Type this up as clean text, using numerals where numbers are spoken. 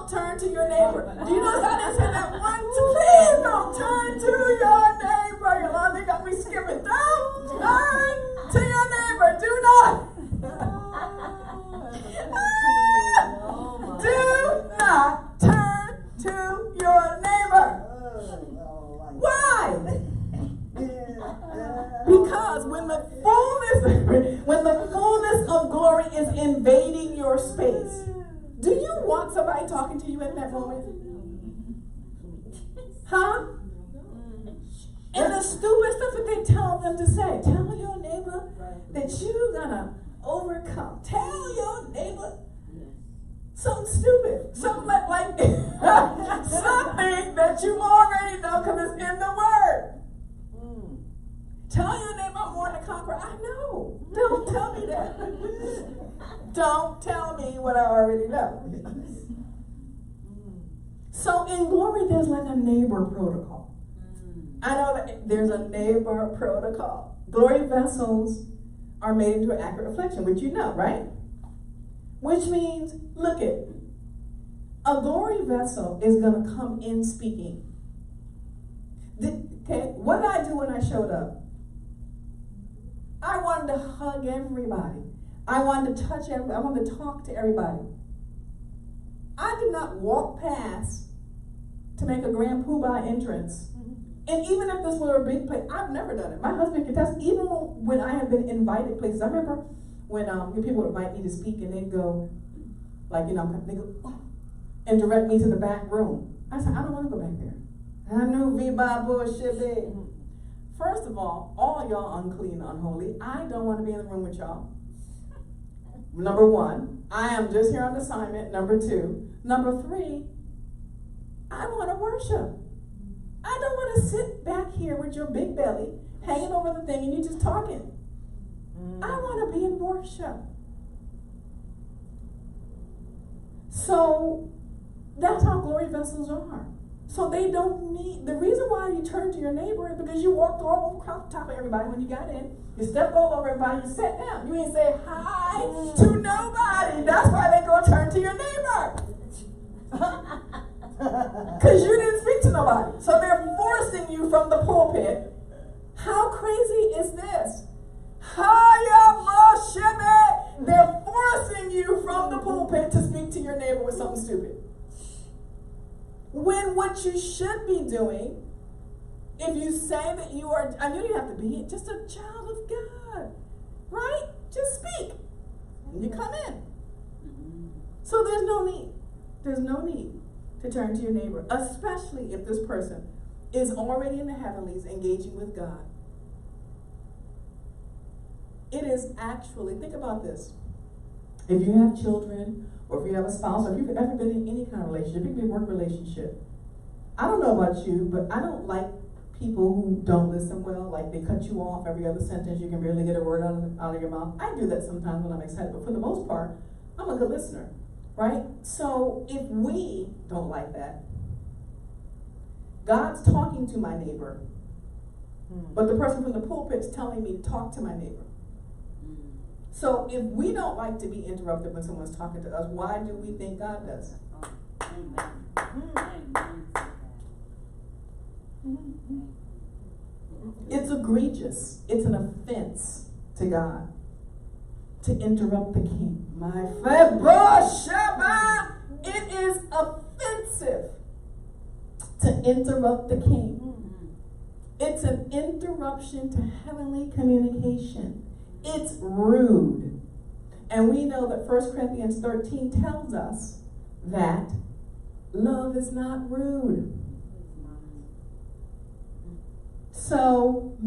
don't turn to your neighbor. Do you know how they say that one? Please don't turn to your neighbor. Your mom got me skipping. Don't turn to your neighbor. Do not. Do not turn to your neighbor. Why? Because when the fullness of glory is invading your space, do you want somebody talking to you at that moment? Huh? And the stupid stuff that they tell them to say. Tell your neighbor that you're gonna overcome. Tell your neighbor something stupid. Something like something that you already know because it's in the Word. Tell your neighbor I'm more than a conqueror. I know. Don't tell me that. Don't tell me what I already know. So in glory, there's like a neighbor protocol. I know that there's a neighbor protocol. Glory vessels are made into an accurate reflection, which you know, right? Which means, look it, a glory vessel is going to come in speaking. Okay, what did I do when I showed up? I wanted to hug everybody. I wanted to touch everybody. I wanted to talk to everybody. I did not walk past to make a grand poobah entrance. And even if this were a big place, I've never done it. My husband can test. Even when I have been invited places, I remember when people would invite me to speak and they'd go, like, they go, oh, and direct me to the back room. I said, I don't want to go back there. I knew V-Bob bullshit, babe. First of all y'all unclean, unholy. I don't want to be in the room with y'all. Number one, I am just here on assignment. Number two. Number three, I want to worship. I don't want to sit back here with your big belly hanging over the thing and you just talking. I want to be in worship. So that's how glory vessels are. So they don't need, the reason why you turn to your neighbor is because you walked all across the top of everybody when you got in. You stepped all over everybody, you sat down. You ain't say hi to nobody. That's why they go turn to your neighbor. Because you didn't speak to nobody. So they're forcing you from the pulpit. How crazy is this? They're forcing you from the pulpit to speak to your neighbor with something stupid. When what you should be doing, if you say that you are, I mean, you don't have to be just a child of God, right? Just speak. And you come in. So there's no need to turn to your neighbor, especially if this person is already in the heavenlies engaging with God. It is actually, think about this. If you have children, or if you have a spouse, or if you've ever been in any kind of relationship, it could be a work relationship. I don't know about you, but I don't like people who don't listen well, like they cut you off every other sentence, you can barely get a word out of your mouth. I do that sometimes when I'm excited, but for the most part, I'm a good listener, right? So if we don't like that, God's talking to my neighbor, but the person from the pulpit is telling me to talk to my neighbor. So if we don't like to be interrupted when someone's talking to us, why do we think God does? It's egregious. It's an offense to God to interrupt the king. My friend, it is offensive to interrupt the king. It's an interruption to heavenly communication. It's rude. And we know that 1 Corinthians 13 tells us that love is not rude. So,